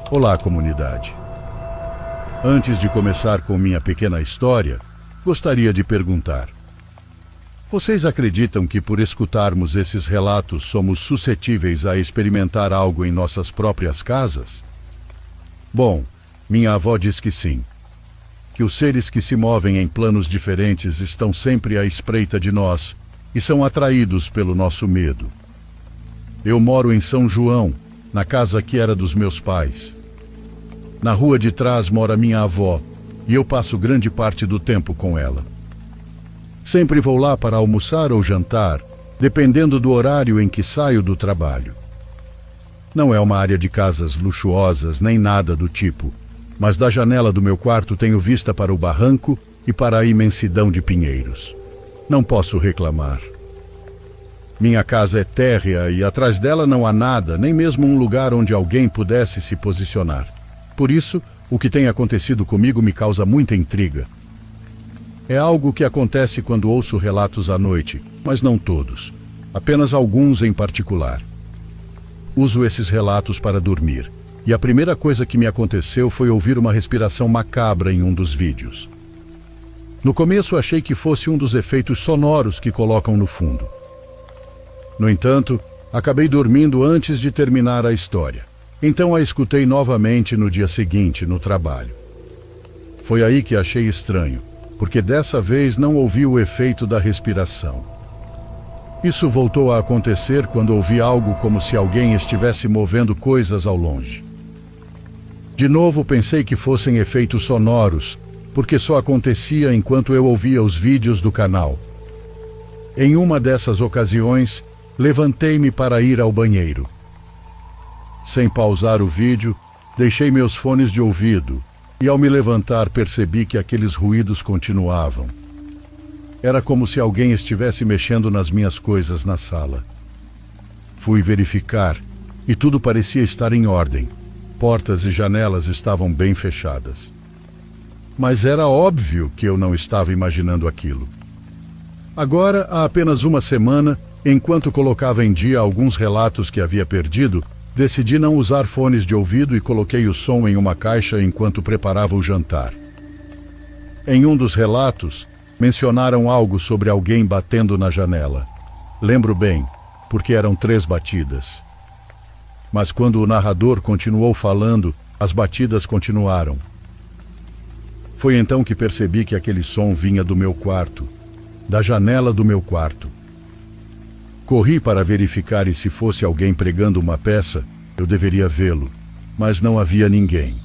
Olá, comunidade. Antes de começar com minha pequena história, gostaria de perguntar: vocês acreditam que por escutarmos esses relatos somos suscetíveis a experimentar algo em nossas próprias casas? Bom, minha avó diz que sim. Que os seres que se movem em planos diferentes estão sempre à espreita de nós e são atraídos pelo nosso medo. Eu moro em São João, na casa que era dos meus pais. Na rua de trás mora minha avó e eu passo grande parte do tempo com ela. Sempre vou lá para almoçar ou jantar, dependendo do horário em que saio do trabalho. Não é uma área de casas luxuosas nem nada do tipo, mas da janela do meu quarto tenho vista para o barranco e para a imensidão de pinheiros. Não posso reclamar. Minha casa é térrea e atrás dela não há nada, nem mesmo um lugar onde alguém pudesse se posicionar. Por isso, o que tem acontecido comigo me causa muita intriga. É algo que acontece quando ouço relatos à noite, mas não todos, apenas alguns em particular. Uso esses relatos para dormir, e a primeira coisa que me aconteceu foi ouvir uma respiração macabra em um dos vídeos. No começo achei que fosse um dos efeitos sonoros que colocam no fundo. No entanto, acabei dormindo antes de terminar a história. Então a escutei novamente no dia seguinte, no trabalho. Foi aí que achei estranho, porque dessa vez não ouvi o efeito da respiração. Isso voltou a acontecer quando ouvi algo como se alguém estivesse movendo coisas ao longe. De novo pensei que fossem efeitos sonoros, porque só acontecia enquanto eu ouvia os vídeos do canal. Em uma dessas ocasiões, levantei-me para ir ao banheiro. Sem pausar o vídeo, deixei meus fones de ouvido e ao me levantar percebi que aqueles ruídos continuavam. Era como se alguém estivesse mexendo nas minhas coisas na sala. Fui verificar e tudo parecia estar em ordem. Portas e janelas estavam bem fechadas. Mas era óbvio que eu não estava imaginando aquilo. Agora, há apenas uma semana, enquanto colocava em dia alguns relatos que havia perdido, decidi não usar fones de ouvido e coloquei o som em uma caixa enquanto preparava o jantar. Em um dos relatos, mencionaram algo sobre alguém batendo na janela. Lembro bem, porque eram 3 batidas. Mas quando o narrador continuou falando, as batidas continuaram. Foi então que percebi que aquele som vinha do meu quarto, da janela do meu quarto. Corri para verificar e se fosse alguém pregando uma peça, eu deveria vê-lo, mas não havia ninguém.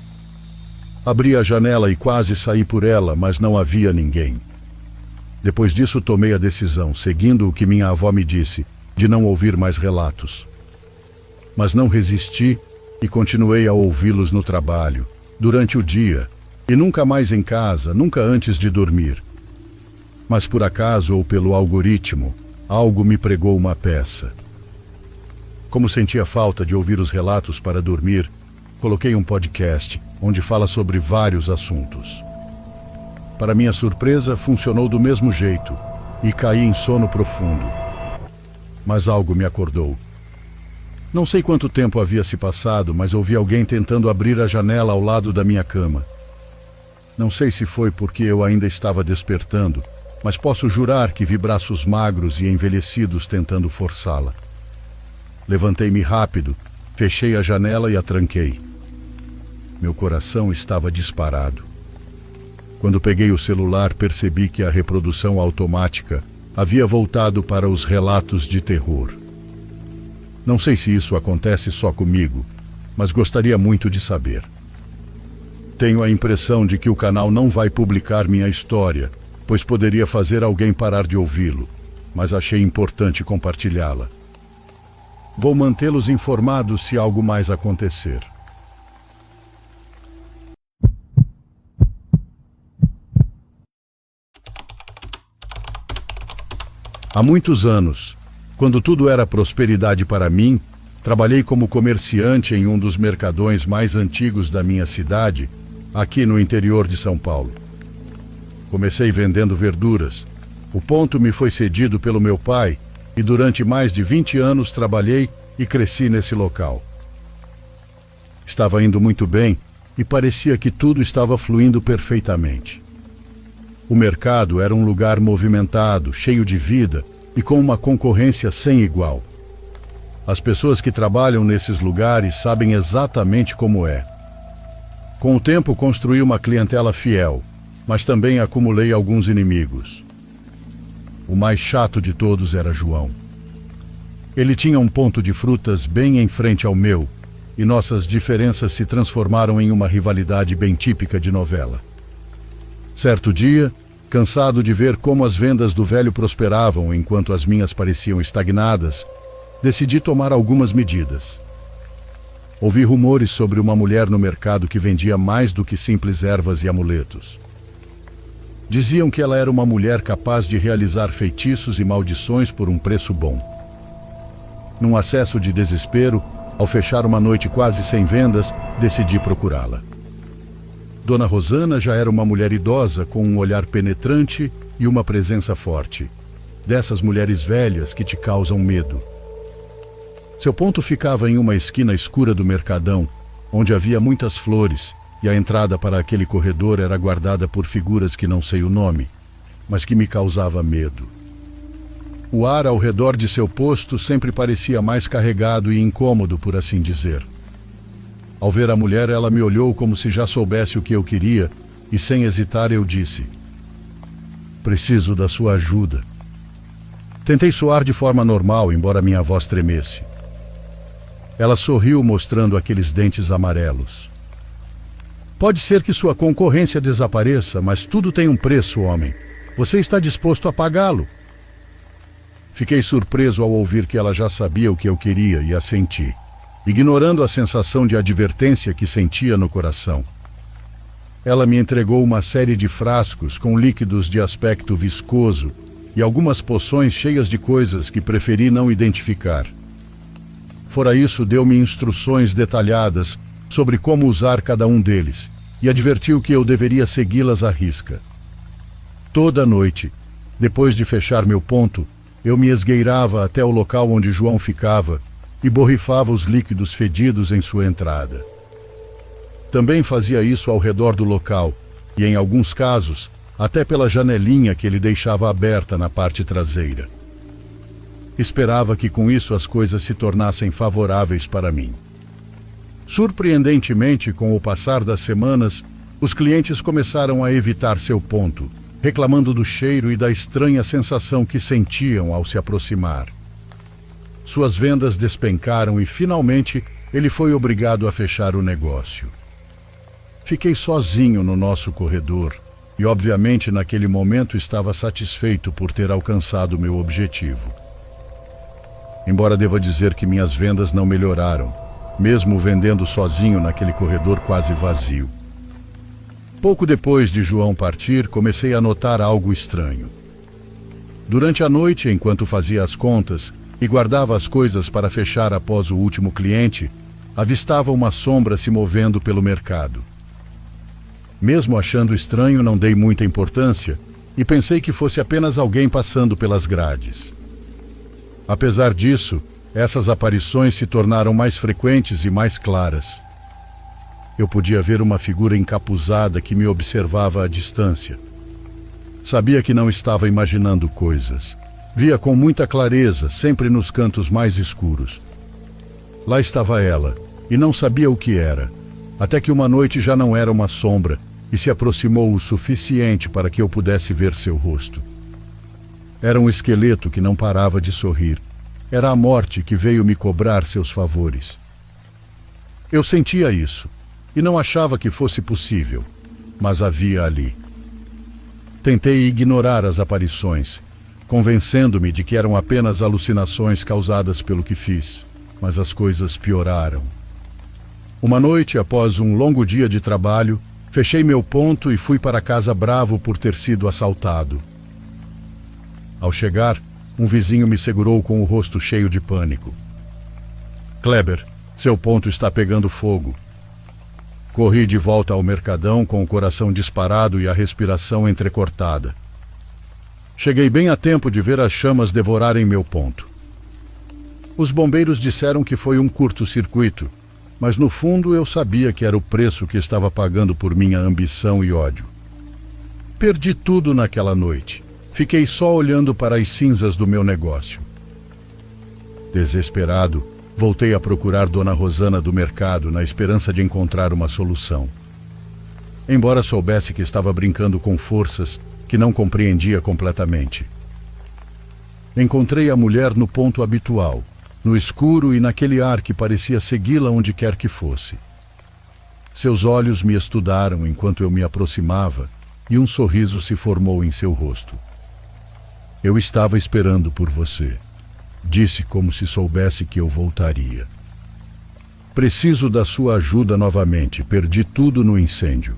Abri a janela e quase saí por ela, mas não havia ninguém. Depois disso tomei a decisão, seguindo o que minha avó me disse, de não ouvir mais relatos. Mas não resisti e continuei a ouvi-los no trabalho, durante o dia, e nunca mais em casa, nunca antes de dormir. Mas por acaso ou pelo algoritmo, algo me pregou uma peça. Como sentia falta de ouvir os relatos para dormir, coloquei um podcast onde fala sobre vários assuntos. Para minha surpresa, funcionou do mesmo jeito e caí em sono profundo. Mas algo me acordou. Não sei quanto tempo havia se passado, mas ouvi alguém tentando abrir a janela ao lado da minha cama. Não sei se foi porque eu ainda estava despertando, mas posso jurar que vi braços magros e envelhecidos tentando forçá-la. Levantei-me rápido, fechei a janela e a tranquei. Meu coração estava disparado. Quando peguei o celular, percebi que a reprodução automática havia voltado para os relatos de terror. Não sei se isso acontece só comigo, mas gostaria muito de saber. Tenho a impressão de que o canal não vai publicar minha história, pois poderia fazer alguém parar de ouvi-lo, mas achei importante compartilhá-la. Vou mantê-los informados se algo mais acontecer. Há muitos anos, quando tudo era prosperidade para mim, trabalhei como comerciante em um dos mercadões mais antigos da minha cidade, aqui no interior de São Paulo. Comecei vendendo verduras. O ponto me foi cedido pelo meu pai e durante mais de 20 anos trabalhei e cresci nesse local. Estava indo muito bem e parecia que tudo estava fluindo perfeitamente. O mercado era um lugar movimentado, cheio de vida e com uma concorrência sem igual. As pessoas que trabalham nesses lugares sabem exatamente como é. Com o tempo construí uma clientela fiel, mas também acumulei alguns inimigos. O mais chato de todos era João. Ele tinha um ponto de frutas bem em frente ao meu, e nossas diferenças se transformaram em uma rivalidade bem típica de novela. Certo dia, cansado de ver como as vendas do velho prosperavam enquanto as minhas pareciam estagnadas, decidi tomar algumas medidas. Ouvi rumores sobre uma mulher no mercado que vendia mais do que simples ervas e amuletos. Diziam que ela era uma mulher capaz de realizar feitiços e maldições por um preço bom. Num acesso de desespero, ao fechar uma noite quase sem vendas, decidi procurá-la. Dona Rosana já era uma mulher idosa com um olhar penetrante e uma presença forte. Dessas mulheres velhas que te causam medo. Seu ponto ficava em uma esquina escura do mercadão, onde havia muitas flores, e a entrada para aquele corredor era guardada por figuras que não sei o nome, mas que me causava medo. O ar ao redor de seu posto sempre parecia mais carregado e incômodo, por assim dizer. Ao ver a mulher, ela me olhou como se já soubesse o que eu queria, e sem hesitar eu disse: "Preciso da sua ajuda." Tentei soar de forma normal, embora minha voz tremesse. Ela sorriu, mostrando aqueles dentes amarelos. "Pode ser que sua concorrência desapareça, mas tudo tem um preço, homem. Você está disposto a pagá-lo?" Fiquei surpreso ao ouvir que ela já sabia o que eu queria e assenti, ignorando a sensação de advertência que sentia no coração. Ela me entregou uma série de frascos com líquidos de aspecto viscoso e algumas poções cheias de coisas que preferi não identificar. Fora isso, deu-me instruções detalhadas sobre como usar cada um deles e advertiu que eu deveria segui-las à risca. Toda noite, depois de fechar meu ponto, eu me esgueirava até o local onde João ficava e borrifava os líquidos fedidos em sua entrada. Também fazia isso ao redor do local e, em alguns casos, até pela janelinha que ele deixava aberta na parte traseira. Esperava que com isso as coisas se tornassem favoráveis para mim. Surpreendentemente, com o passar das semanas, os clientes começaram a evitar seu ponto, reclamando do cheiro e da estranha sensação que sentiam ao se aproximar. Suas vendas despencaram e, finalmente, ele foi obrigado a fechar o negócio. Fiquei sozinho no nosso corredor e, obviamente, naquele momento estava satisfeito por ter alcançado meu objetivo. Embora deva dizer que minhas vendas não melhoraram, mesmo vendendo sozinho naquele corredor quase vazio. Pouco depois de João partir, comecei a notar algo estranho. Durante a noite, enquanto fazia as contas e guardava as coisas para fechar após o último cliente, avistava uma sombra se movendo pelo mercado. Mesmo achando estranho, não dei muita importância e pensei que fosse apenas alguém passando pelas grades. Apesar disso, essas aparições se tornaram mais frequentes e mais claras. Eu podia ver uma figura encapuzada que me observava à distância. Sabia que não estava imaginando coisas. Via com muita clareza, sempre nos cantos mais escuros. Lá estava ela, e não sabia o que era, até que uma noite já não era uma sombra e se aproximou o suficiente para que eu pudesse ver seu rosto. Era um esqueleto que não parava de sorrir. Era a morte que veio me cobrar seus favores. Eu sentia isso, e não achava que fosse possível, mas havia ali. Tentei ignorar as aparições, convencendo-me de que eram apenas alucinações causadas pelo que fiz, mas as coisas pioraram. Uma noite, após um longo dia de trabalho, fechei meu ponto e fui para casa bravo por ter sido assaltado. Ao chegar, um vizinho me segurou com o rosto cheio de pânico. "Kleber, seu ponto está pegando fogo." Corri de volta ao mercadão com o coração disparado e a respiração entrecortada. Cheguei bem a tempo de ver as chamas devorarem meu ponto. Os bombeiros disseram que foi um curto-circuito, mas no fundo eu sabia que era o preço que estava pagando por minha ambição e ódio. Perdi tudo naquela noite. Fiquei só olhando para as cinzas do meu negócio. Desesperado, voltei a procurar Dona Rosana do mercado na esperança de encontrar uma solução. Embora soubesse que estava brincando com forças que não compreendia completamente. Encontrei a mulher no ponto habitual, no escuro e naquele ar que parecia segui-la onde quer que fosse. Seus olhos me estudaram enquanto eu me aproximava e um sorriso se formou em seu rosto. Eu estava esperando por você, disse como se soubesse que eu voltaria. Preciso da sua ajuda novamente, perdi tudo no incêndio.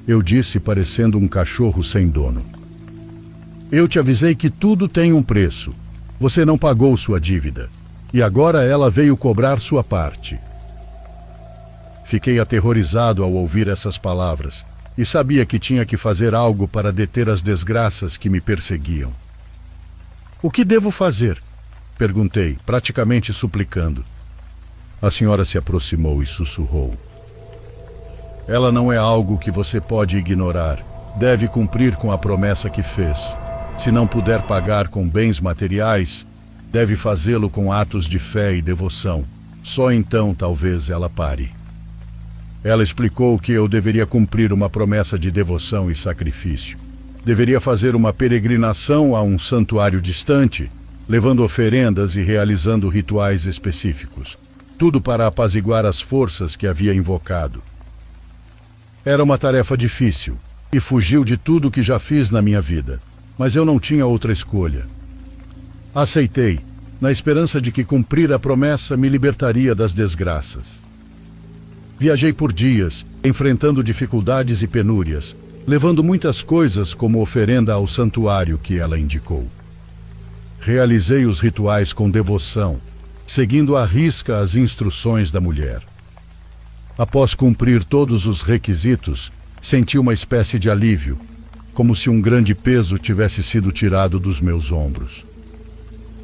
Eu disse parecendo um cachorro sem dono. Eu te avisei que tudo tem um preço. Você não pagou sua dívida. E agora ela veio cobrar sua parte. Fiquei aterrorizado ao ouvir essas palavras e sabia que tinha que fazer algo para deter as desgraças que me perseguiam. O que devo fazer? Perguntei, praticamente suplicando. A senhora se aproximou e sussurrou. Ela não é algo que você pode ignorar. Deve cumprir com a promessa que fez. Se não puder pagar com bens materiais, deve fazê-lo com atos de fé e devoção. Só então talvez ela pare. Ela explicou que eu deveria cumprir uma promessa de devoção e sacrifício. Deveria fazer uma peregrinação a um santuário distante, levando oferendas e realizando rituais específicos. Tudo para apaziguar as forças que havia invocado. Era uma tarefa difícil e fugiu de tudo que já fiz na minha vida, mas eu não tinha outra escolha. Aceitei, na esperança de que cumprir a promessa me libertaria das desgraças. Viajei por dias, enfrentando dificuldades e penúrias, levando muitas coisas como oferenda ao santuário que ela indicou. Realizei os rituais com devoção, seguindo à risca as instruções da mulher. Após cumprir todos os requisitos, senti uma espécie de alívio, como se um grande peso tivesse sido tirado dos meus ombros.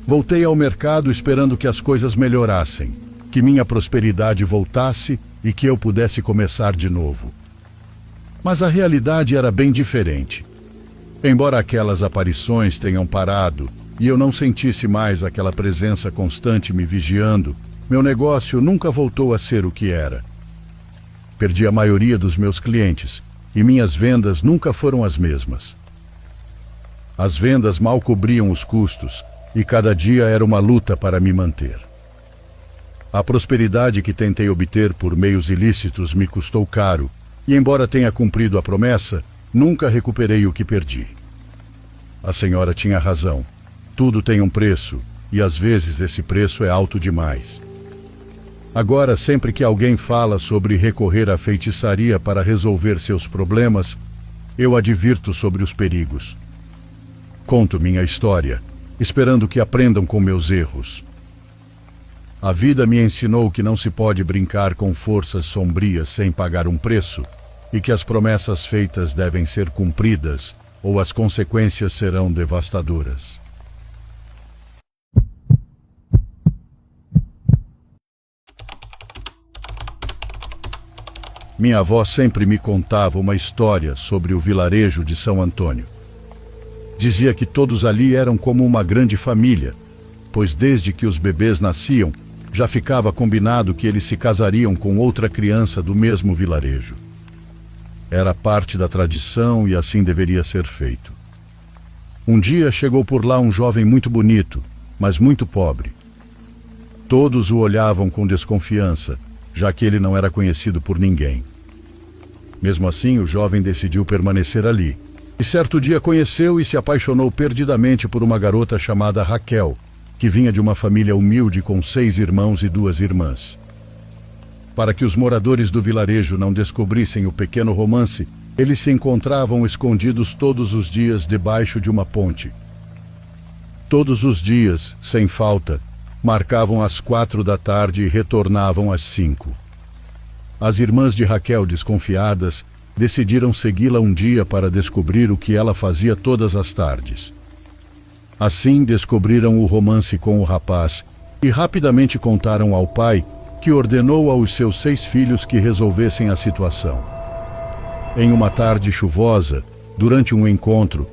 Voltei ao mercado esperando que as coisas melhorassem, que minha prosperidade voltasse e que eu pudesse começar de novo. Mas a realidade era bem diferente. Embora aquelas aparições tenham parado e eu não sentisse mais aquela presença constante me vigiando, meu negócio nunca voltou a ser o que era. Perdi a maioria dos meus clientes e minhas vendas nunca foram as mesmas. As vendas mal cobriam os custos e cada dia era uma luta para me manter. A prosperidade que tentei obter por meios ilícitos me custou caro e, embora tenha cumprido a promessa, nunca recuperei o que perdi. A senhora tinha razão. Tudo tem um preço e às vezes esse preço é alto demais. Agora, sempre que alguém fala sobre recorrer à feitiçaria para resolver seus problemas, eu advirto sobre os perigos. Conto minha história, esperando que aprendam com meus erros. A vida me ensinou que não se pode brincar com forças sombrias sem pagar um preço e que as promessas feitas devem ser cumpridas ou as consequências serão devastadoras. Minha avó sempre me contava uma história sobre o vilarejo de São Antônio. Dizia que todos ali eram como uma grande família, pois desde que os bebês nasciam, já ficava combinado que eles se casariam com outra criança do mesmo vilarejo. Era parte da tradição e assim deveria ser feito. Um dia chegou por lá um jovem muito bonito, mas muito pobre. Todos o olhavam com desconfiança, já que ele não era conhecido por ninguém. Mesmo assim, o jovem decidiu permanecer ali. E certo dia conheceu e se apaixonou perdidamente por uma garota chamada Raquel, que vinha de uma família humilde com 6 irmãos e 2 irmãs. Para que os moradores do vilarejo não descobrissem o pequeno romance, eles se encontravam escondidos todos os dias debaixo de uma ponte. Todos os dias, sem falta, marcavam às 4 da tarde e retornavam às 5. As irmãs de Raquel, desconfiadas, decidiram segui-la um dia para descobrir o que ela fazia todas as tardes. Assim descobriram o romance com o rapaz e rapidamente contaram ao pai, que ordenou aos seus 6 filhos que resolvessem a situação. Em uma tarde chuvosa, durante um encontro,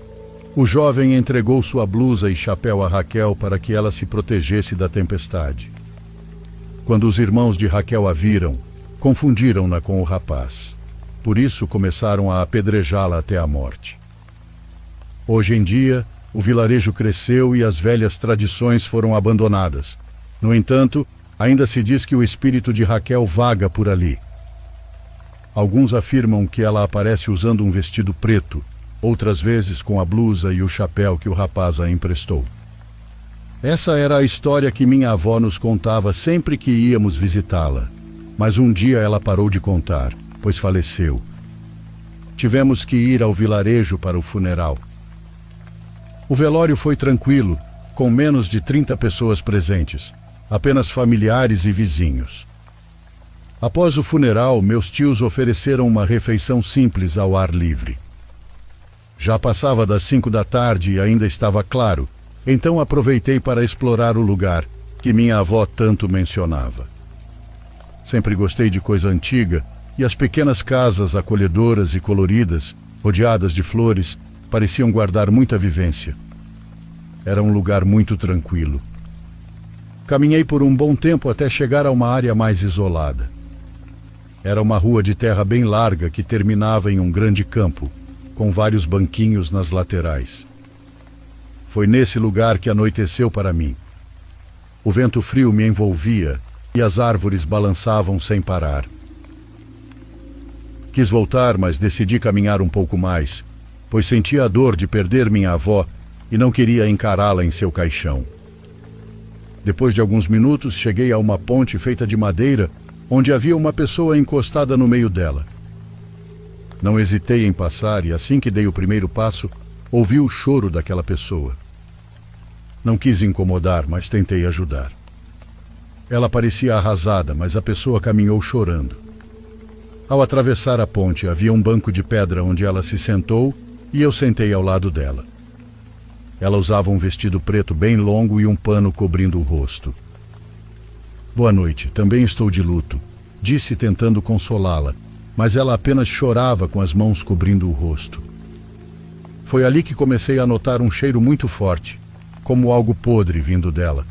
o jovem entregou sua blusa e chapéu a Raquel para que ela se protegesse da tempestade. Quando os irmãos de Raquel a viram, confundiram-na com o rapaz. Por isso começaram a apedrejá-la até a morte. Hoje em dia, o vilarejo cresceu e as velhas tradições foram abandonadas. No entanto, ainda se diz que o espírito de Raquel vaga por ali. Alguns afirmam que ela aparece usando um vestido preto, outras vezes com a blusa e o chapéu que o rapaz a emprestou. Essa era a história que minha avó nos contava sempre que íamos visitá-la. Mas um dia ela parou de contar, pois faleceu. Tivemos que ir ao vilarejo para o funeral. O velório foi tranquilo, com menos de 30 pessoas presentes, apenas familiares e vizinhos. Após o funeral, meus tios ofereceram uma refeição simples ao ar livre. Já passava das 5 da tarde e ainda estava claro, então aproveitei para explorar o lugar que minha avó tanto mencionava. Sempre gostei de coisa antiga e as pequenas casas acolhedoras e coloridas, rodeadas de flores, pareciam guardar muita vivência. Era um lugar muito tranquilo. Caminhei por um bom tempo até chegar a uma área mais isolada. Era uma rua de terra bem larga que terminava em um grande campo, com vários banquinhos nas laterais. Foi nesse lugar que anoiteceu para mim. O vento frio me envolvia e as árvores balançavam sem parar. Quis voltar, mas decidi caminhar um pouco mais, pois sentia a dor de perder minha avó e não queria encará-la em seu caixão. Depois de alguns minutos, cheguei a uma ponte feita de madeira, onde havia uma pessoa encostada no meio dela. Não hesitei em passar e assim que dei o primeiro passo, ouvi o choro daquela pessoa. Não quis incomodar, mas tentei ajudar. Ela parecia arrasada, mas a pessoa caminhou chorando. Ao atravessar a ponte, havia um banco de pedra onde ela se sentou e eu sentei ao lado dela. Ela usava um vestido preto bem longo e um pano cobrindo o rosto. "Boa noite, também estou de luto", disse tentando consolá-la, mas ela apenas chorava com as mãos cobrindo o rosto. Foi ali que comecei a notar um cheiro muito forte, como algo podre vindo dela.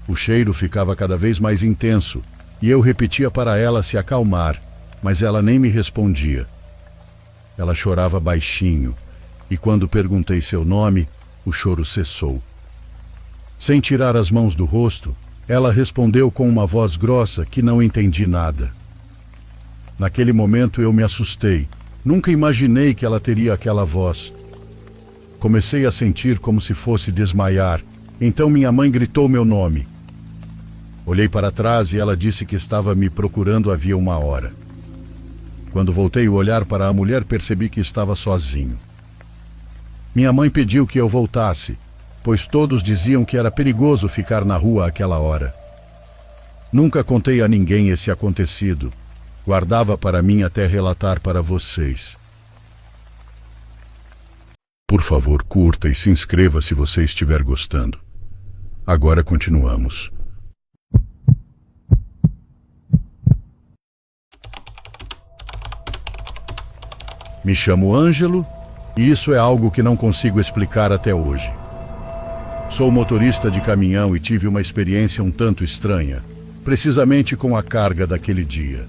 O cheiro ficava cada vez mais intenso e eu repetia para ela se acalmar, mas ela nem me respondia. Ela chorava baixinho e quando perguntei seu nome, o choro cessou. Sem tirar as mãos do rosto, ela respondeu com uma voz grossa que não entendi nada. Naquele momento eu me assustei. Nunca imaginei que ela teria aquela voz. Comecei a sentir como se fosse desmaiar. Então minha mãe gritou meu nome. Olhei para trás e ela disse que estava me procurando havia uma hora. Quando voltei o olhar para a mulher, percebi que estava sozinho. Minha mãe pediu que eu voltasse, pois todos diziam que era perigoso ficar na rua àquela hora. Nunca contei a ninguém esse acontecido. Guardava para mim até relatar para vocês. Por favor, curta e se inscreva se você estiver gostando. Agora continuamos. Me chamo Ângelo e isso é algo que não consigo explicar até hoje. Sou motorista de caminhão e tive uma experiência um tanto estranha, precisamente com a carga daquele dia.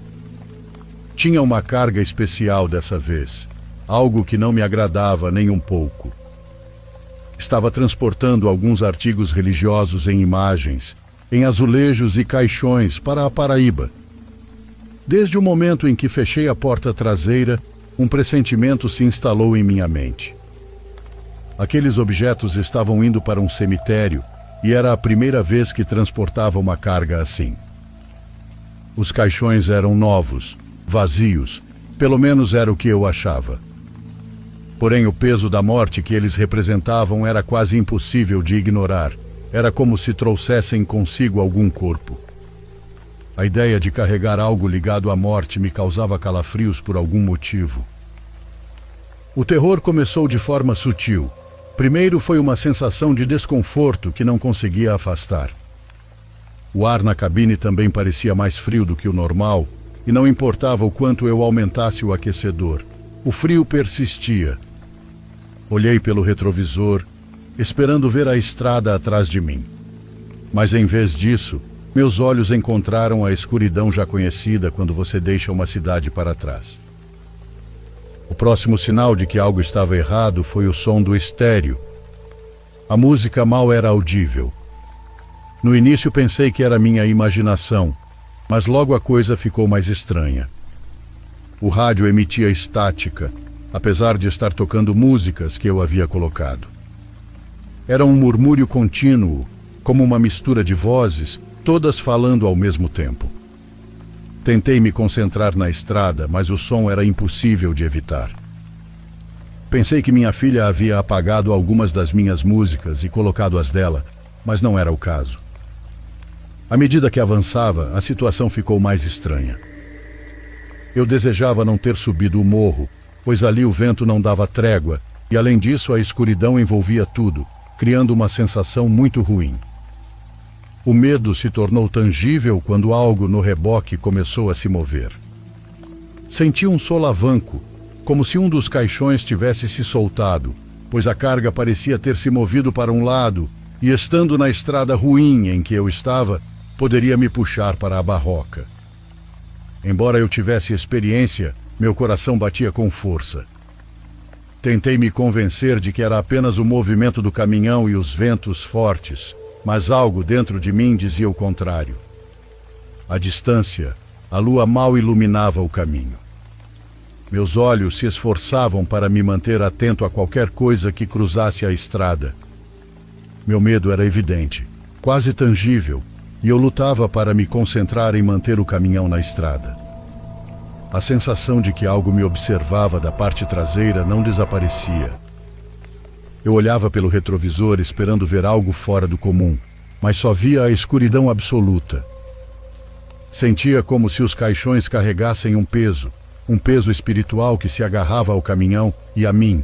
Tinha uma carga especial dessa vez, algo que não me agradava nem um pouco. Estava transportando alguns artigos religiosos em imagens, em azulejos e caixões para a Paraíba. Desde o momento em que fechei a porta traseira, um pressentimento se instalou em minha mente. Aqueles objetos estavam indo para um cemitério e era a primeira vez que transportava uma carga assim. Os caixões eram novos, vazios, pelo menos era o que eu achava. Porém, o peso da morte que eles representavam era quase impossível de ignorar. Era como se trouxessem consigo algum corpo. A ideia de carregar algo ligado à morte me causava calafrios por algum motivo. O terror começou de forma sutil. Primeiro foi uma sensação de desconforto que não conseguia afastar. O ar na cabine também parecia mais frio do que o normal, e não importava o quanto eu aumentasse o aquecedor. O frio persistia. Olhei pelo retrovisor, esperando ver a estrada atrás de mim. Mas em vez disso, meus olhos encontraram a escuridão já conhecida quando você deixa uma cidade para trás. O próximo sinal de que algo estava errado foi o som do estéreo. A música mal era audível. No início pensei que era minha imaginação, mas logo a coisa ficou mais estranha. O rádio emitia estática, apesar de estar tocando músicas que eu havia colocado. Era um murmúrio contínuo, como uma mistura de vozes, todas falando ao mesmo tempo. Tentei me concentrar na estrada, mas o som era impossível de evitar. Pensei que minha filha havia apagado algumas das minhas músicas e colocado as dela, mas não era o caso. À medida que avançava, a situação ficou mais estranha. Eu desejava não ter subido o morro, pois ali o vento não dava trégua e, além disso, a escuridão envolvia tudo, criando uma sensação muito ruim. O medo se tornou tangível quando algo no reboque começou a se mover. Senti um solavanco, como se um dos caixões tivesse se soltado, pois a carga parecia ter se movido para um lado e, estando na estrada ruim em que eu estava, poderia me puxar para a barroca. Embora eu tivesse experiência, meu coração batia com força. Tentei me convencer de que era apenas o movimento do caminhão e os ventos fortes, mas algo dentro de mim dizia o contrário. À distância, a lua mal iluminava o caminho. Meus olhos se esforçavam para me manter atento a qualquer coisa que cruzasse a estrada. Meu medo era evidente, quase tangível, e eu lutava para me concentrar em manter o caminhão na estrada. A sensação de que algo me observava da parte traseira não desaparecia. Eu olhava pelo retrovisor esperando ver algo fora do comum, mas só via a escuridão absoluta. Sentia como se os caixões carregassem um peso espiritual que se agarrava ao caminhão e a mim.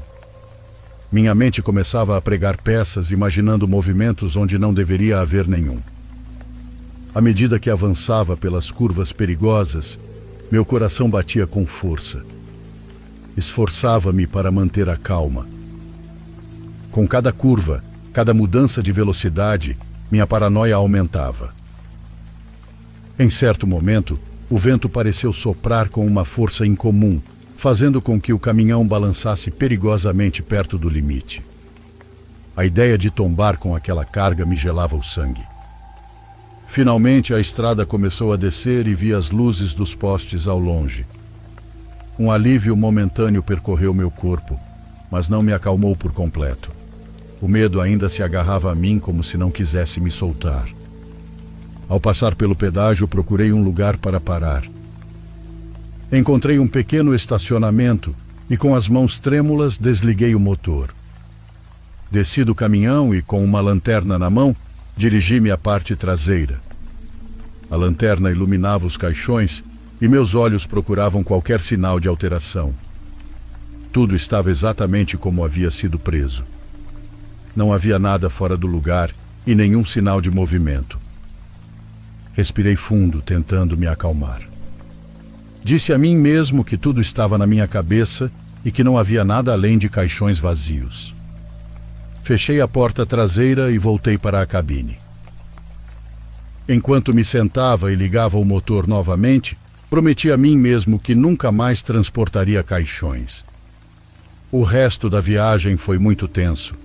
Minha mente começava a pregar peças, imaginando movimentos onde não deveria haver nenhum. À medida que avançava pelas curvas perigosas, meu coração batia com força. Esforçava-me para manter a calma. Com cada curva, cada mudança de velocidade, minha paranoia aumentava. Em certo momento, o vento pareceu soprar com uma força incomum, fazendo com que o caminhão balançasse perigosamente perto do limite. A ideia de tombar com aquela carga me gelava o sangue. Finalmente a estrada começou a descer e vi as luzes dos postes ao longe. Um alívio momentâneo percorreu meu corpo, mas não me acalmou por completo. O medo ainda se agarrava a mim como se não quisesse me soltar. Ao passar pelo pedágio, procurei um lugar para parar. Encontrei um pequeno estacionamento e, com as mãos trêmulas, desliguei o motor. Desci do caminhão e, com uma lanterna na mão, dirigi-me à parte traseira. A lanterna iluminava os caixões e meus olhos procuravam qualquer sinal de alteração. Tudo estava exatamente como havia sido preso. Não havia nada fora do lugar e nenhum sinal de movimento. Respirei fundo, tentando me acalmar. Disse a mim mesmo que tudo estava na minha cabeça e que não havia nada além de caixões vazios. Fechei a porta traseira e voltei para a cabine. Enquanto me sentava e ligava o motor novamente, prometi a mim mesmo que nunca mais transportaria caixões. O resto da viagem foi muito tenso.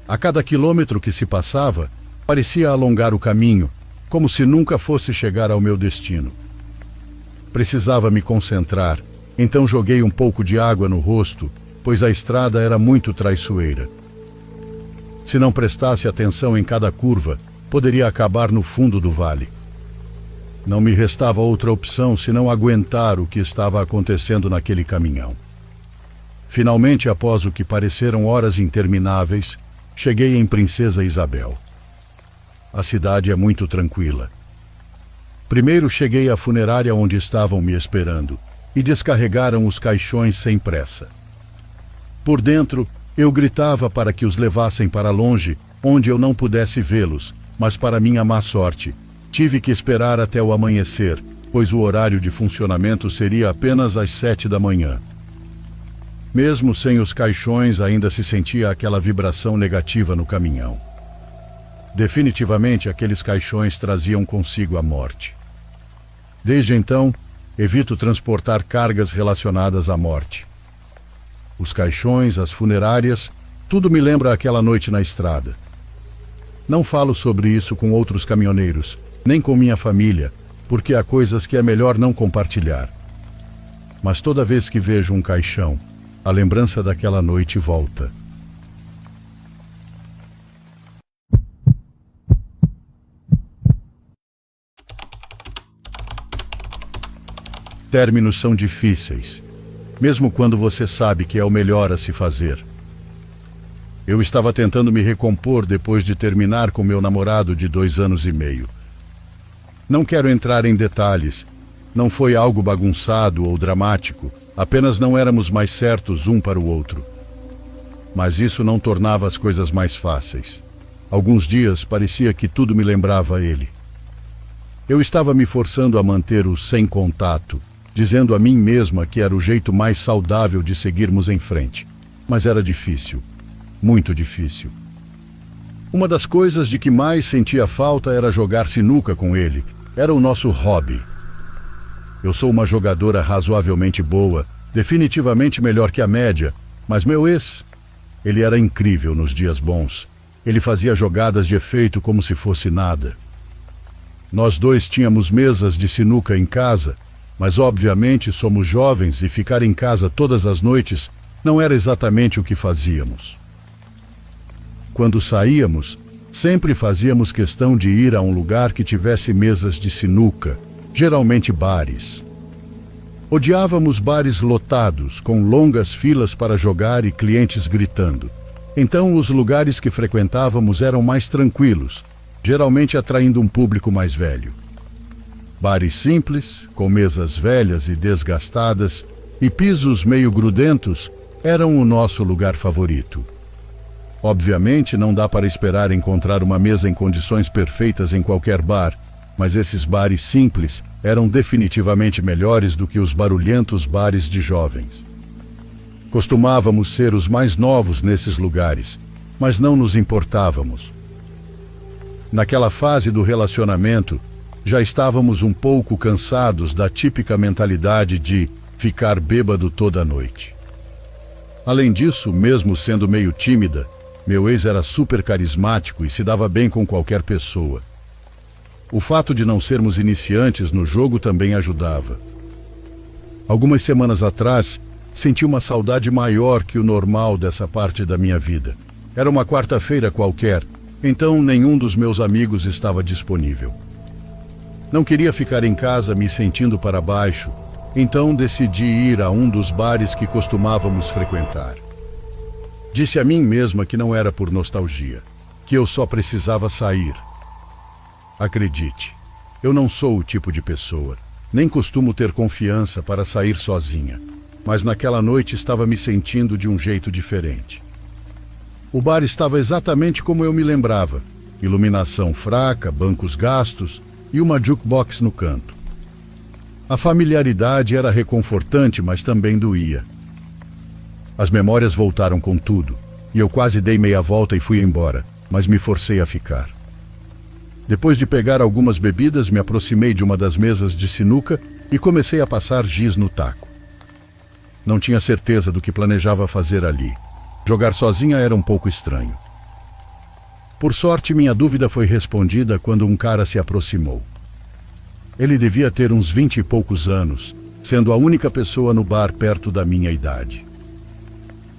A cada quilômetro que se passava, parecia alongar o caminho, como se nunca fosse chegar ao meu destino. Precisava me concentrar, então joguei um pouco de água no rosto, pois a estrada era muito traiçoeira. Se não prestasse atenção em cada curva, poderia acabar no fundo do vale. Não me restava outra opção senão aguentar o que estava acontecendo naquele caminhão. Finalmente, após o que pareceram horas intermináveis, cheguei em Princesa Isabel. A cidade é muito tranquila. Primeiro cheguei à funerária onde estavam me esperando e descarregaram os caixões sem pressa. Por dentro, eu gritava para que os levassem para longe, onde eu não pudesse vê-los, mas para minha má sorte, Tive que esperar até o amanhecer, pois o horário de funcionamento seria apenas às 7 da manhã. Mesmo sem os caixões, ainda se sentia aquela vibração negativa no caminhão. Definitivamente, aqueles caixões traziam consigo a morte. Desde então, evito transportar cargas relacionadas à morte. Os caixões, as funerárias, tudo me lembra aquela noite na estrada. Não falo sobre isso com outros caminhoneiros, nem com minha família, porque há coisas que é melhor não compartilhar. Mas toda vez que vejo um caixão, a lembrança daquela noite volta. Términos são difíceis, mesmo quando você sabe que é o melhor a se fazer. Eu estava tentando me recompor depois de terminar com meu namorado de 2 anos e meio. Não quero entrar em detalhes. Não foi algo bagunçado ou dramático, apenas não éramos mais certos um para o outro. Mas isso não tornava as coisas mais fáceis. Alguns dias parecia que tudo me lembrava ele. Eu estava me forçando a manter o sem contato, dizendo a mim mesma que era o jeito mais saudável de seguirmos em frente. Mas era difícil, muito difícil. Uma das coisas de que mais sentia falta era jogar sinuca com ele. Era o nosso hobby. Eu sou uma jogadora razoavelmente boa, definitivamente melhor que a média, mas meu ex, ele era incrível nos dias bons. Ele fazia jogadas de efeito como se fosse nada. Nós dois tínhamos mesas de sinuca em casa, mas obviamente somos jovens e ficar em casa todas as noites não era exatamente o que fazíamos. Quando saíamos, sempre fazíamos questão de ir a um lugar que tivesse mesas de sinuca, geralmente bares. Odiávamos bares lotados, com longas filas para jogar e clientes gritando. Então os lugares que frequentávamos eram mais tranquilos, geralmente atraindo um público mais velho. Bares simples, com mesas velhas e desgastadas e pisos meio grudentos, eram o nosso lugar favorito. Obviamente não dá para esperar encontrar uma mesa em condições perfeitas em qualquer bar, mas esses bares simples eram definitivamente melhores do que os barulhentos bares de jovens. Costumávamos ser os mais novos nesses lugares, mas não nos importávamos. Naquela fase do relacionamento, já estávamos um pouco cansados da típica mentalidade de ficar bêbado toda noite. Além disso, mesmo sendo meio tímida, meu ex era super carismático e se dava bem com qualquer pessoa. O fato de não sermos iniciantes no jogo também ajudava. Algumas semanas atrás, senti uma saudade maior que o normal dessa parte da minha vida. Era uma quarta-feira qualquer, então nenhum dos meus amigos estava disponível. Não queria ficar em casa me sentindo para baixo, então decidi ir a um dos bares que costumávamos frequentar. Disse a mim mesma que não era por nostalgia, que eu só precisava sair. Acredite, eu não sou o tipo de pessoa, nem costumo ter confiança para sair sozinha, mas naquela noite estava me sentindo de um jeito diferente. O bar estava exatamente como eu me lembrava, iluminação fraca, bancos gastos e uma jukebox no canto. A familiaridade era reconfortante, mas também doía. As memórias voltaram com tudo, e eu quase dei meia volta e fui embora, mas me forcei a ficar. Depois de pegar algumas bebidas, me aproximei de uma das mesas de sinuca e comecei a passar giz no taco. Não tinha certeza do que planejava fazer ali. Jogar sozinha era um pouco estranho. Por sorte, minha dúvida foi respondida quando um cara se aproximou. Ele devia ter uns 20 e poucos anos, sendo a única pessoa no bar perto da minha idade.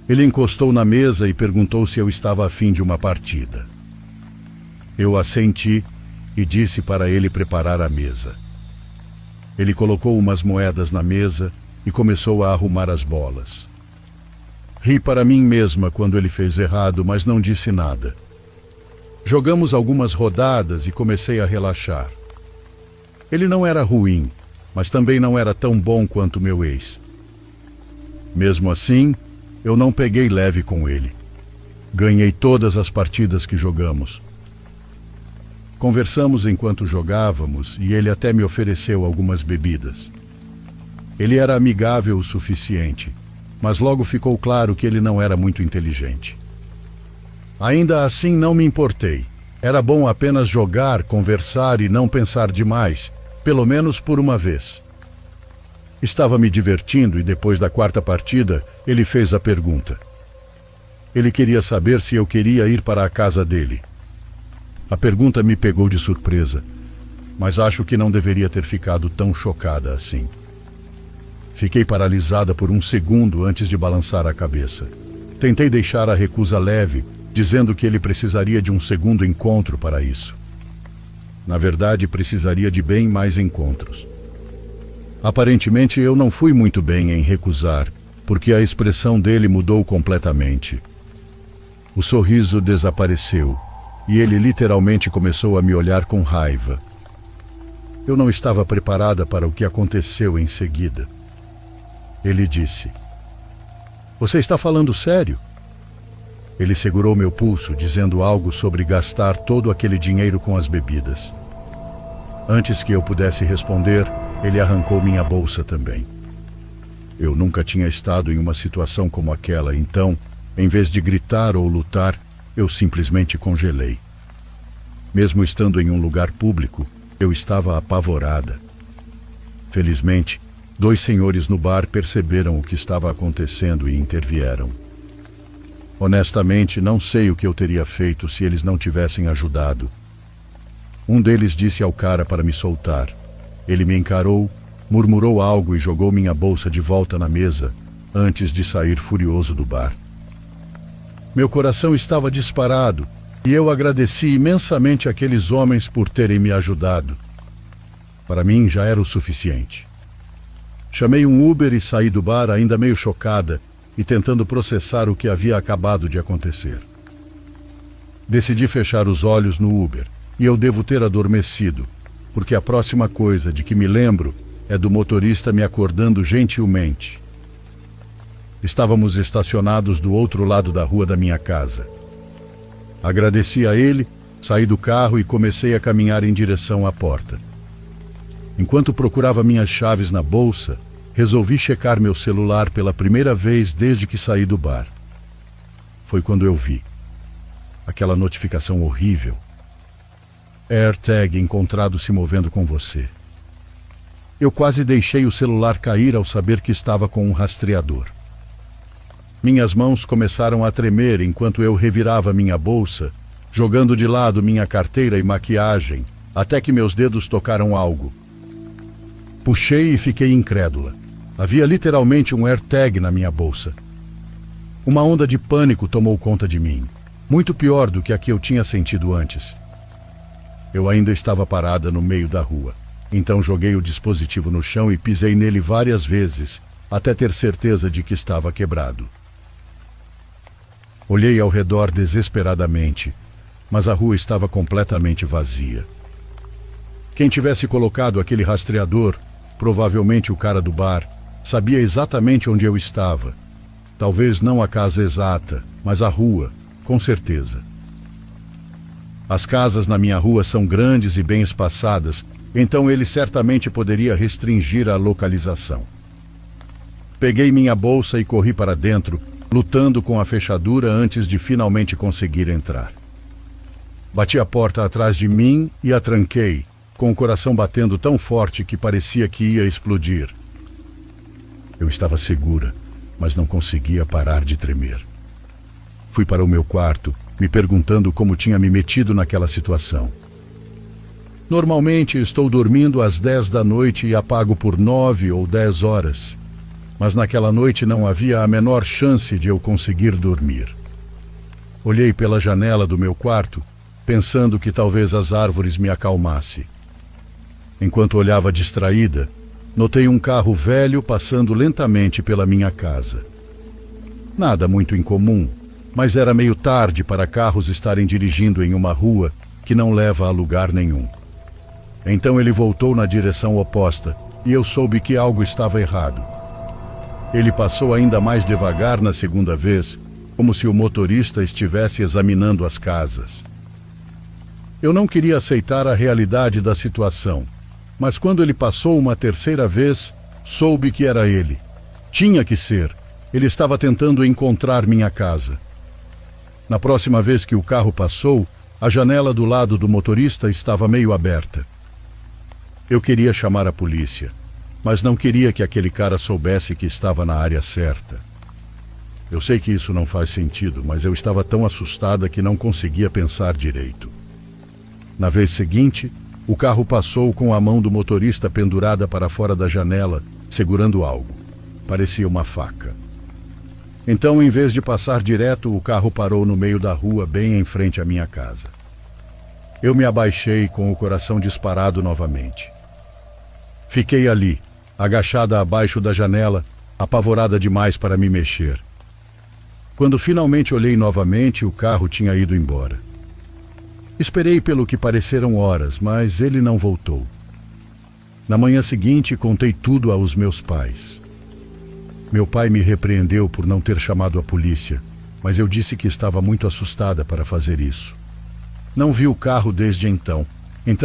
Ele encostou na mesa e perguntou se eu estava afim de uma partida. Eu assenti e disse para ele preparar a mesa. Ele colocou umas moedas na mesa e começou a arrumar as bolas. Ri para mim mesma quando ele fez errado, mas não disse nada. Jogamos algumas rodadas e comecei a relaxar. Ele não era ruim, mas também não era tão bom quanto meu ex. Mesmo assim, eu não peguei leve com ele. Ganhei todas as partidas que jogamos. Conversamos enquanto jogávamos e ele até me ofereceu algumas bebidas. Ele era amigável o suficiente, mas logo ficou claro que ele não era muito inteligente. Ainda assim não me importei. Era bom apenas jogar, conversar e não pensar demais, pelo menos por uma vez. Estava me divertindo e depois da quarta partida, ele fez a pergunta. Ele queria saber se eu queria ir para a casa dele. A pergunta me pegou de surpresa, mas acho que não deveria ter ficado tão chocada assim. Fiquei paralisada por um segundo antes de balançar a cabeça. Tentei deixar a recusa leve, dizendo que ele precisaria de um segundo encontro para isso. Na verdade, precisaria de bem mais encontros. Aparentemente, eu não fui muito bem em recusar, porque a expressão dele mudou completamente. O sorriso desapareceu e ele literalmente começou a me olhar com raiva. Eu não estava preparada para o que aconteceu em seguida. Ele disse: "Você está falando sério?" Ele segurou meu pulso, dizendo algo sobre gastar todo aquele dinheiro com as bebidas. Antes que eu pudesse responder, ele arrancou minha bolsa também. Eu nunca tinha estado em uma situação como aquela, então, em vez de gritar ou lutar, eu simplesmente congelei. Mesmo estando em um lugar público, eu estava apavorada. Felizmente, 2 senhores no bar perceberam o que estava acontecendo e intervieram. Honestamente, não sei o que eu teria feito se eles não tivessem ajudado. Um deles disse ao cara para me soltar. Ele me encarou, murmurou algo e jogou minha bolsa de volta na mesa, antes de sair furioso do bar. Meu coração estava disparado e eu agradeci imensamente àqueles homens por terem me ajudado. Para mim já era o suficiente. Chamei um Uber e saí do bar ainda meio chocada e tentando processar o que havia acabado de acontecer. Decidi fechar os olhos no Uber e eu devo ter adormecido, porque a próxima coisa de que me lembro é do motorista me acordando gentilmente. Estávamos estacionados do outro lado da rua da minha casa. Agradeci a ele, saí do carro e comecei a caminhar em direção à porta. Enquanto procurava minhas chaves na bolsa, resolvi checar meu celular pela primeira vez desde que saí do bar. Foi quando eu vi aquela notificação horrível. AirTag encontrado se movendo com você. Eu quase deixei o celular cair ao saber que estava com um rastreador. Minhas mãos começaram a tremer enquanto eu revirava minha bolsa, jogando de lado minha carteira e maquiagem, até que meus dedos tocaram algo. Puxei e fiquei incrédula. Havia literalmente um AirTag na minha bolsa. Uma onda de pânico tomou conta de mim, muito pior do que a que eu tinha sentido antes. Eu ainda estava parada no meio da rua, então joguei o dispositivo no chão e pisei nele várias vezes, até ter certeza de que estava quebrado. Olhei ao redor desesperadamente, mas a rua estava completamente vazia. Quem tivesse colocado aquele rastreador, provavelmente o cara do bar, sabia exatamente onde eu estava. Talvez não a casa exata, mas a rua, com certeza. As casas na minha rua são grandes e bem espaçadas, então ele certamente poderia restringir a localização. Peguei minha bolsa e corri para dentro, lutando com a fechadura antes de finalmente conseguir entrar. Bati a porta atrás de mim e a tranquei, com o coração batendo tão forte que parecia que ia explodir. Eu estava segura, mas não conseguia parar de tremer. Fui para o meu quarto, me perguntando como tinha me metido naquela situação. Normalmente estou dormindo às 10 da noite e apago por 9 ou 10 horas, mas naquela noite não havia a menor chance de eu conseguir dormir. Olhei pela janela do meu quarto, pensando que talvez as árvores me acalmassem. Enquanto olhava distraída, notei um carro velho passando lentamente pela minha casa. Nada muito incomum, mas era meio tarde para carros estarem dirigindo em uma rua que não leva a lugar nenhum. Então ele voltou na direção oposta e eu soube que algo estava errado. Ele passou ainda mais devagar na segunda vez, como se o motorista estivesse examinando as casas. Eu não queria aceitar a realidade da situação, mas quando ele passou uma terceira vez, soube que era ele. Tinha que ser. Ele estava tentando encontrar minha casa. Na próxima vez que o carro passou, a janela do lado do motorista estava meio aberta. Eu queria chamar a polícia, mas não queria que aquele cara soubesse que estava na área certa. Eu sei que isso não faz sentido, mas eu estava tão assustada que não conseguia pensar direito. Na vez seguinte, o carro passou com a mão do motorista pendurada para fora da janela, segurando algo. Parecia uma faca. Então, em vez de passar direto, o carro parou no meio da rua, bem em frente à minha casa. Eu me abaixei com o coração disparado novamente. Fiquei ali, agachada abaixo da janela, apavorada demais para me mexer. Quando finalmente olhei novamente, o carro tinha ido embora. Esperei pelo que pareceram horas, mas ele não voltou. Na manhã seguinte, contei tudo aos meus pais. Meu pai me repreendeu por não ter chamado a polícia, mas eu disse que estava muito assustada para fazer isso. Não vi o carro desde então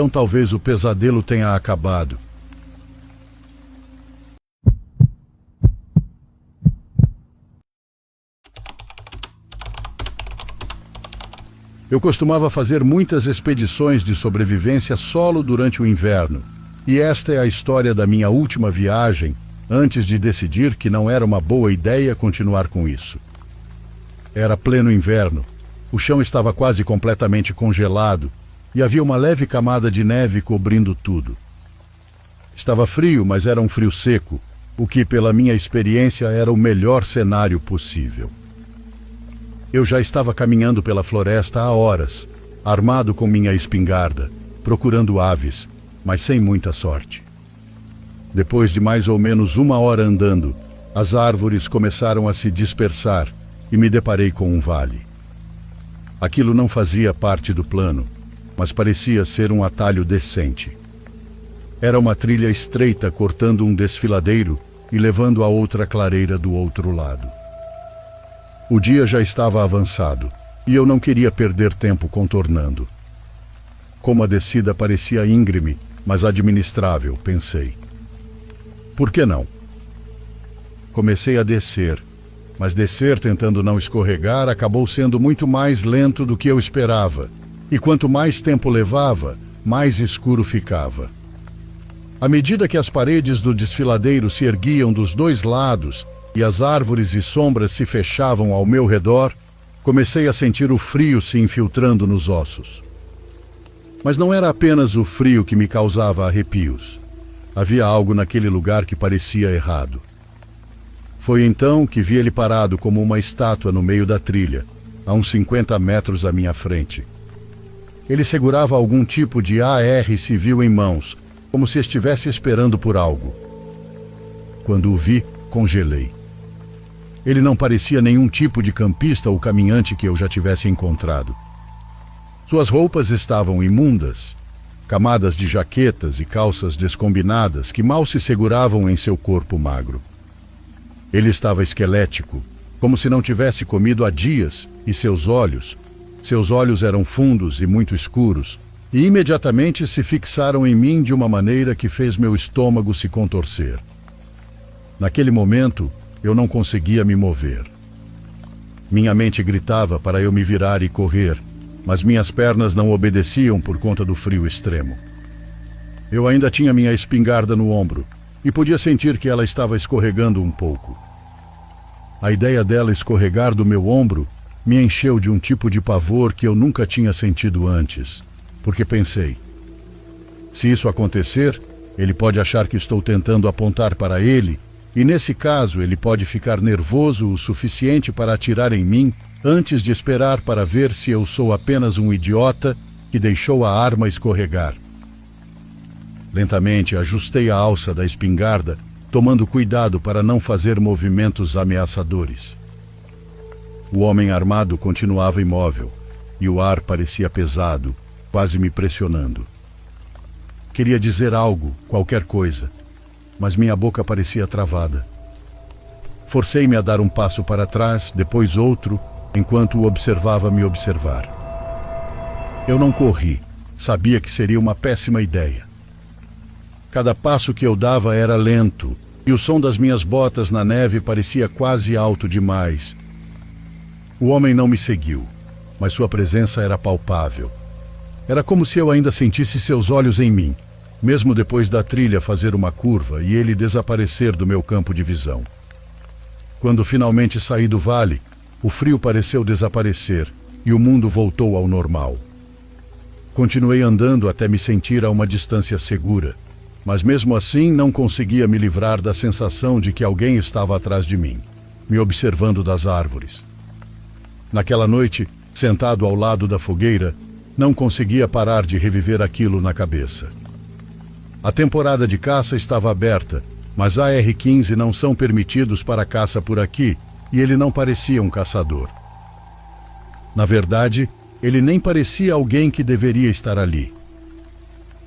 talvez o pesadelo tenha acabado. Eu costumava fazer muitas expedições de sobrevivência solo durante o inverno, e esta é a história da minha última viagem, antes de decidir que não era uma boa ideia continuar com isso. Era pleno inverno, o chão estava quase completamente congelado e havia uma leve camada de neve cobrindo tudo. Estava frio, mas era um frio seco, o que, pela minha experiência, era o melhor cenário possível. Eu já estava caminhando pela floresta há horas, armado com minha espingarda, procurando aves, mas sem muita sorte. Depois de mais ou menos 1 hora andando, as árvores começaram a se dispersar e me deparei com um vale. Aquilo não fazia parte do plano, mas parecia ser um atalho decente. Era uma trilha estreita cortando um desfiladeiro e levando a outra clareira do outro lado. O dia já estava avançado e eu não queria perder tempo contornando. Como a descida parecia íngreme, mas administrável, pensei. Por que não? Comecei a descer, mas descer tentando não escorregar acabou sendo muito mais lento do que eu esperava, e quanto mais tempo levava, mais escuro ficava. À medida que as paredes do desfiladeiro se erguiam dos dois lados e as árvores e sombras se fechavam ao meu redor, comecei a sentir o frio se infiltrando nos ossos. Mas não era apenas o frio que me causava arrepios. Havia algo naquele lugar que parecia errado. Foi então que vi ele parado como uma estátua no meio da trilha, a uns 50 metros à minha frente. Ele segurava algum tipo de AR civil em mãos, como se estivesse esperando por algo. Quando o vi, congelei. Ele não parecia nenhum tipo de campista ou caminhante que eu já tivesse encontrado. Suas roupas estavam imundas, camadas de jaquetas e calças descombinadas que mal se seguravam em seu corpo magro. Ele estava esquelético, como se não tivesse comido há dias, e seus olhos eram fundos e muito escuros, e imediatamente se fixaram em mim de uma maneira que fez meu estômago se contorcer. Naquele momento, eu não conseguia me mover. Minha mente gritava para eu me virar e correr, mas minhas pernas não obedeciam por conta do frio extremo. Eu ainda tinha minha espingarda no ombro e podia sentir que ela estava escorregando um pouco. A ideia dela escorregar do meu ombro me encheu de um tipo de pavor que eu nunca tinha sentido antes, porque pensei, se isso acontecer, ele pode achar que estou tentando apontar para ele, e nesse caso ele pode ficar nervoso o suficiente para atirar em mim antes de esperar para ver se eu sou apenas um idiota que deixou a arma escorregar. Lentamente ajustei a alça da espingarda, tomando cuidado para não fazer movimentos ameaçadores. O homem armado continuava imóvel, e o ar parecia pesado, quase me pressionando. Queria dizer algo, qualquer coisa, mas minha boca parecia travada. Forcei-me a dar um passo para trás, depois outro, enquanto o observava me observar. Eu não corri, sabia que seria uma péssima ideia. Cada passo que eu dava era lento, e o som das minhas botas na neve parecia quase alto demais. O homem não me seguiu, mas sua presença era palpável. Era como se eu ainda sentisse seus olhos em mim, mesmo depois da trilha fazer uma curva e ele desaparecer do meu campo de visão. Quando finalmente saí do vale, o frio pareceu desaparecer e o mundo voltou ao normal. Continuei andando até me sentir a uma distância segura, mas mesmo assim não conseguia me livrar da sensação de que alguém estava atrás de mim, me observando das árvores. Naquela noite, sentado ao lado da fogueira, não conseguia parar de reviver aquilo na cabeça. A temporada de caça estava aberta, mas AR-15 não são permitidos para caça por aqui, e ele não parecia um caçador. Na verdade, ele nem parecia alguém que deveria estar ali.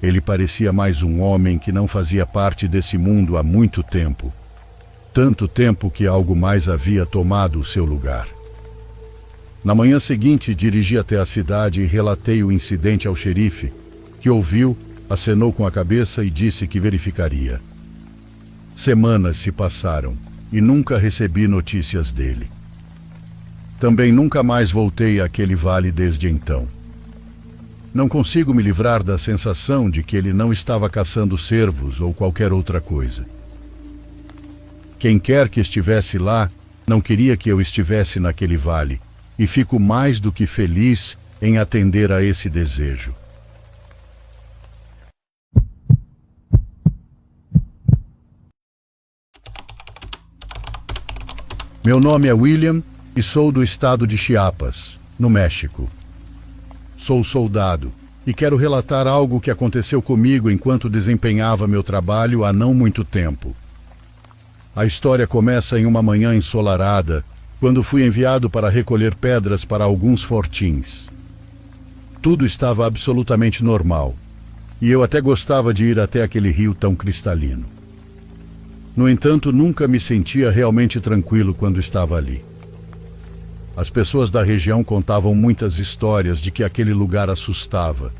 Ele parecia mais um homem que não fazia parte desse mundo há muito tempo. Tanto tempo que algo mais havia tomado o seu lugar. Na manhã seguinte, dirigi até a cidade e relatei o incidente ao xerife, que ouviu, acenou com a cabeça e disse que verificaria. Semanas se passaram e nunca recebi notícias dele. Também nunca mais voltei àquele vale desde então. Não consigo me livrar da sensação de que ele não estava caçando cervos ou qualquer outra coisa. Quem quer que estivesse lá não queria que eu estivesse naquele vale, e fico mais do que feliz em atender a esse desejo. Meu nome é William e sou do estado de Chiapas, no México. Sou soldado e quero relatar algo que aconteceu comigo enquanto desempenhava meu trabalho há não muito tempo. A história começa em uma manhã ensolarada, quando fui enviado para recolher pedras para alguns fortins. Tudo estava absolutamente normal, e eu até gostava de ir até aquele rio tão cristalino. No entanto, nunca me sentia realmente tranquilo quando estava ali. As pessoas da região contavam muitas histórias de que aquele lugar assustava,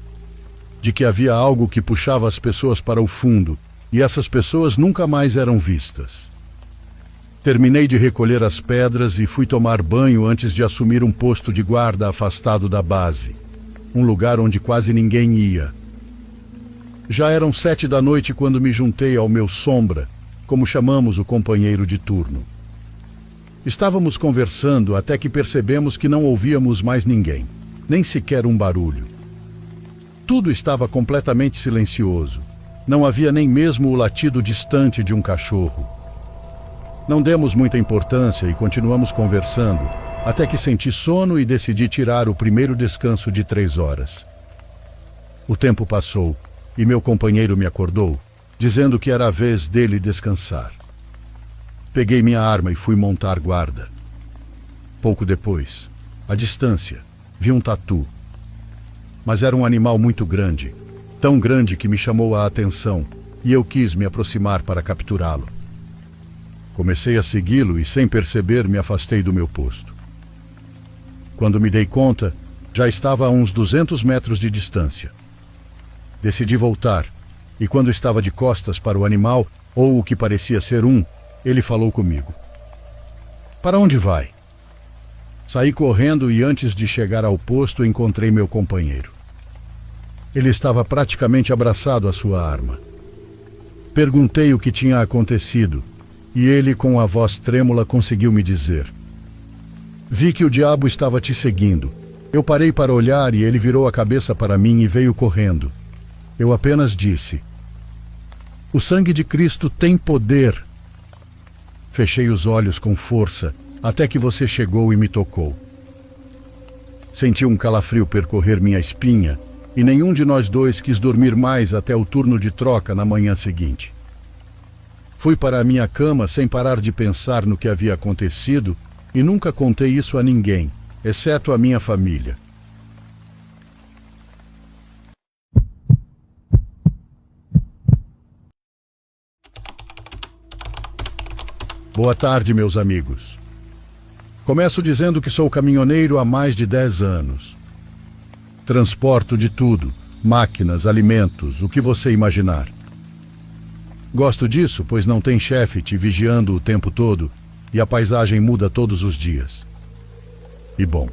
de que havia algo que puxava as pessoas para o fundo, e essas pessoas nunca mais eram vistas. Terminei de recolher as pedras e fui tomar banho antes de assumir um posto de guarda afastado da base, um lugar onde quase ninguém ia. Já eram 7 da noite quando me juntei ao meu sombra, como chamamos o companheiro de turno. Estávamos conversando até que percebemos que não ouvíamos mais ninguém, nem sequer um barulho. Tudo estava completamente silencioso. Não havia nem mesmo o latido distante de um cachorro. Não demos muita importância e continuamos conversando, até que senti sono e decidi tirar o primeiro descanso de 3 horas. O tempo passou e meu companheiro me acordou, dizendo que era a vez dele descansar. Peguei minha arma e fui montar guarda. Pouco depois, à distância, vi um tatu. Mas era um animal muito grande, tão grande que me chamou a atenção, e eu quis me aproximar para capturá-lo. Comecei a segui-lo e, sem perceber, me afastei do meu posto. Quando me dei conta, já estava a uns 200 metros de distância. Decidi voltar, e quando estava de costas para o animal, ou o que parecia ser ele falou comigo. Para onde vai? Saí correndo e antes de chegar ao posto encontrei meu companheiro. Ele estava praticamente abraçado à sua arma. Perguntei o que tinha acontecido e ele, com a voz trêmula, conseguiu me dizer. Vi que o diabo estava te seguindo. Eu parei para olhar e ele virou a cabeça para mim e veio correndo. Eu apenas disse: o sangue de Cristo tem poder. Fechei os olhos com força, até que você chegou e me tocou. Senti um calafrio percorrer minha espinha, e nenhum de nós dois quis dormir mais até o turno de troca na manhã seguinte. Fui para a minha cama sem parar de pensar no que havia acontecido, e nunca contei isso a ninguém, exceto a minha família. Boa tarde, meus amigos. Começo dizendo que sou caminhoneiro há mais de 10 anos. Transporto de tudo, máquinas, alimentos, o que você imaginar. Gosto disso, pois não tem chefe te vigiando o tempo todo e a paisagem muda todos os dias. E bom,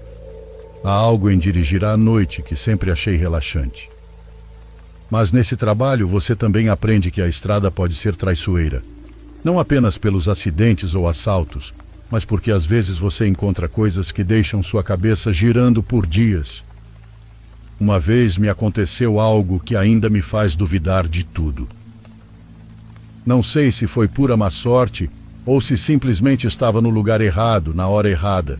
há algo em dirigir à noite que sempre achei relaxante. Mas nesse trabalho você também aprende que a estrada pode ser traiçoeira, não apenas pelos acidentes ou assaltos, mas porque às vezes você encontra coisas que deixam sua cabeça girando por dias. Uma vez me aconteceu algo que ainda me faz duvidar de tudo. Não sei se foi pura má sorte ou se simplesmente estava no lugar errado, na hora errada.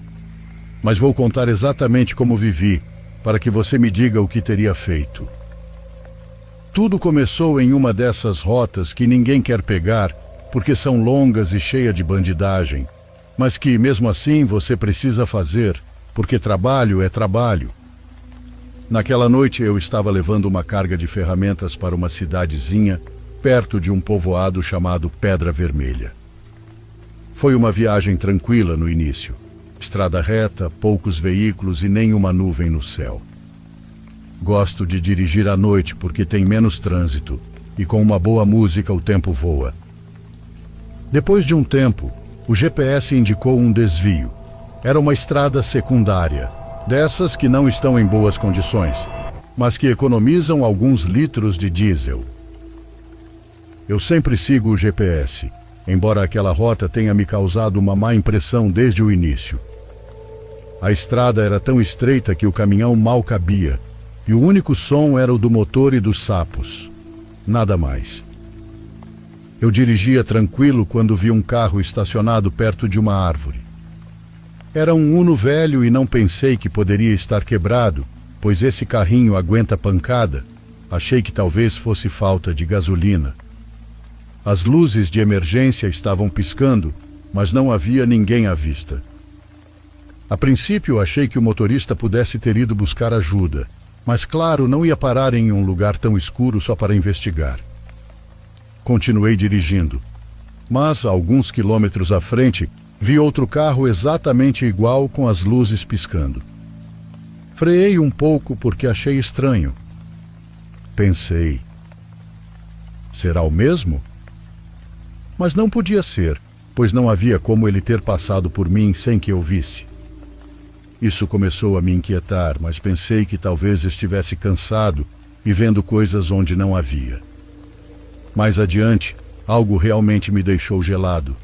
Mas vou contar exatamente como vivi, para que você me diga o que teria feito. Tudo começou em uma dessas rotas que ninguém quer pegar, porque são longas e cheias de bandidagem, mas que, mesmo assim, você precisa fazer, porque trabalho é trabalho. Naquela noite eu estava levando uma carga de ferramentas para uma cidadezinha, perto de um povoado chamado Pedra Vermelha. Foi uma viagem tranquila no início. Estrada reta, poucos veículos e nenhuma nuvem no céu. Gosto de dirigir à noite porque tem menos trânsito e com uma boa música o tempo voa. Depois de um tempo, o GPS indicou um desvio. Era uma estrada secundária, dessas que não estão em boas condições, mas que economizam alguns litros de diesel. Eu sempre sigo o GPS, embora aquela rota tenha me causado uma má impressão desde o início. A estrada era tão estreita que o caminhão mal cabia, e o único som era o do motor e dos sapos. Nada mais. Eu dirigia tranquilo quando vi um carro estacionado perto de uma árvore. Era um Uno velho e não pensei que poderia estar quebrado, pois esse carrinho aguenta pancada. Achei que talvez fosse falta de gasolina. As luzes de emergência estavam piscando, mas não havia ninguém à vista. A princípio, achei que o motorista pudesse ter ido buscar ajuda, mas claro, não ia parar em um lugar tão escuro só para investigar. Continuei dirigindo, mas a alguns quilômetros à frente, vi outro carro exatamente igual com as luzes piscando. Freiei um pouco porque achei estranho. Pensei, será o mesmo? Mas não podia ser, pois não havia como ele ter passado por mim sem que eu visse. Isso começou a me inquietar, mas pensei que talvez estivesse cansado e vendo coisas onde não havia. Mais adiante, algo realmente me deixou gelado.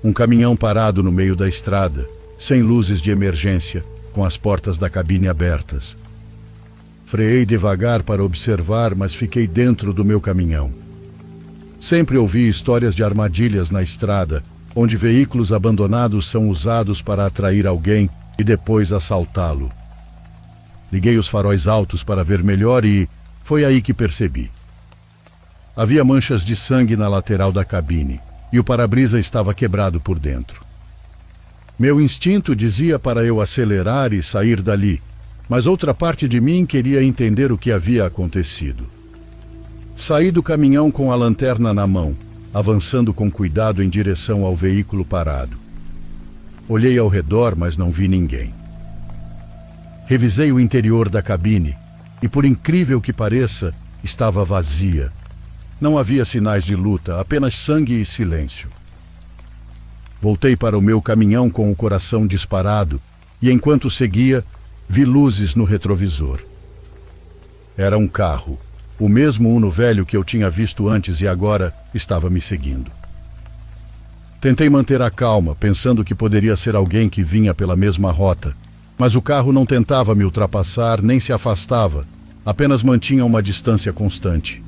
Um caminhão parado no meio da estrada, sem luzes de emergência, com as portas da cabine abertas. Freiei devagar para observar, mas fiquei dentro do meu caminhão. Sempre ouvi histórias de armadilhas na estrada, onde veículos abandonados são usados para atrair alguém e depois assaltá-lo. Liguei os faróis altos para ver melhor e foi aí que percebi. Havia manchas de sangue na lateral da cabine e o para-brisa estava quebrado por dentro. Meu instinto dizia para eu acelerar e sair dali, mas outra parte de mim queria entender o que havia acontecido. Saí do caminhão com a lanterna na mão, avançando com cuidado em direção ao veículo parado. Olhei ao redor, mas não vi ninguém. Revisei o interior da cabine e, por incrível que pareça, estava vazia. Não havia sinais de luta, apenas sangue e silêncio. Voltei para o meu caminhão com o coração disparado e, enquanto seguia, vi luzes no retrovisor. Era um carro, o mesmo Uno velho que eu tinha visto antes e agora estava me seguindo. Tentei manter a calma, pensando que poderia ser alguém que vinha pela mesma rota, mas o carro não tentava me ultrapassar nem se afastava, apenas mantinha uma distância constante.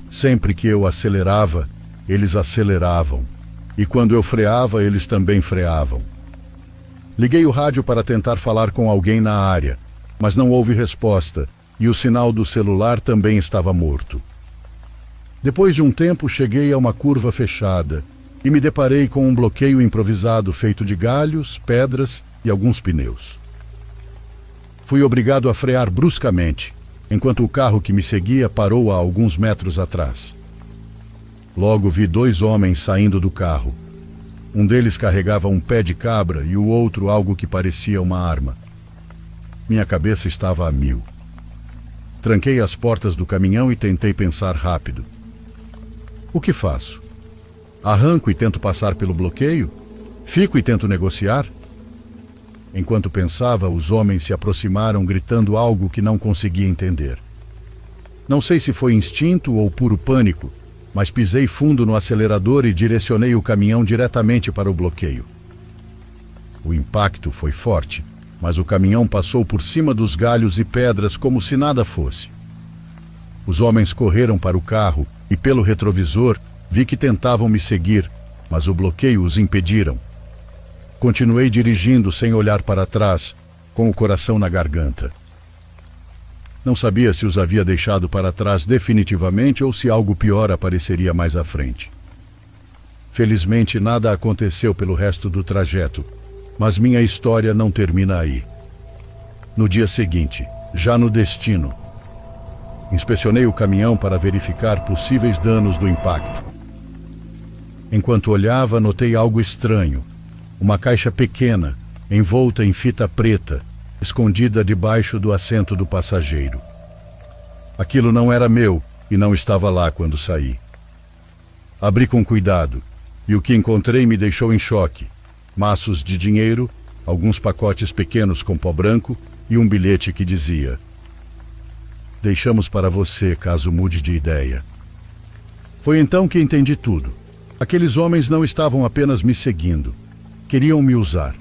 Sempre que eu acelerava, eles aceleravam, e quando eu freava, eles também freavam. Liguei o rádio para tentar falar com alguém na área, mas não houve resposta, e o sinal do celular também estava morto. Depois de um tempo, cheguei a uma curva fechada, e me deparei com um bloqueio improvisado feito de galhos, pedras e alguns pneus. Fui obrigado a frear bruscamente, enquanto o carro que me seguia parou a alguns metros atrás. Logo vi dois homens saindo do carro. Um deles carregava um pé de cabra e o outro algo que parecia uma arma. Minha cabeça estava a mil. Tranquei as portas do caminhão e tentei pensar rápido. O que faço? Arranco e tento passar pelo bloqueio? Fico e tento negociar? Enquanto pensava, os homens se aproximaram gritando algo que não conseguia entender. Não sei se foi instinto ou puro pânico, mas pisei fundo no acelerador e direcionei o caminhão diretamente para o bloqueio. O impacto foi forte, mas o caminhão passou por cima dos galhos e pedras como se nada fosse. Os homens correram para o carro e, pelo retrovisor, vi que tentavam me seguir, mas o bloqueio os impediram. Continuei dirigindo sem olhar para trás, com o coração na garganta. Não sabia se os havia deixado para trás definitivamente ou se algo pior apareceria mais à frente. Felizmente, nada aconteceu pelo resto do trajeto, mas minha história não termina aí. No dia seguinte, já no destino, inspecionei o caminhão para verificar possíveis danos do impacto. Enquanto olhava, notei algo estranho. Uma caixa pequena, envolta em fita preta, escondida debaixo do assento do passageiro. Aquilo não era meu e não estava lá quando saí. Abri com cuidado e o que encontrei me deixou em choque. Maços de dinheiro, alguns pacotes pequenos com pó branco e um bilhete que dizia: "Deixamos para você caso mude de ideia." Foi então que entendi tudo. Aqueles homens não estavam apenas me seguindo, queriam me usar.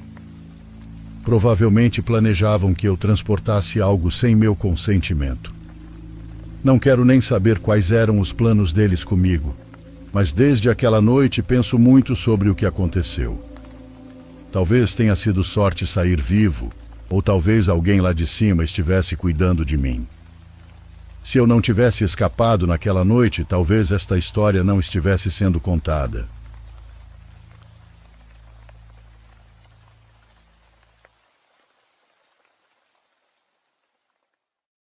Provavelmente planejavam que eu transportasse algo sem meu consentimento. Não quero nem saber quais eram os planos deles comigo, mas desde aquela noite penso muito sobre o que aconteceu. Talvez tenha sido sorte sair vivo, ou talvez alguém lá de cima estivesse cuidando de mim. Se eu não tivesse escapado naquela noite, talvez esta história não estivesse sendo contada.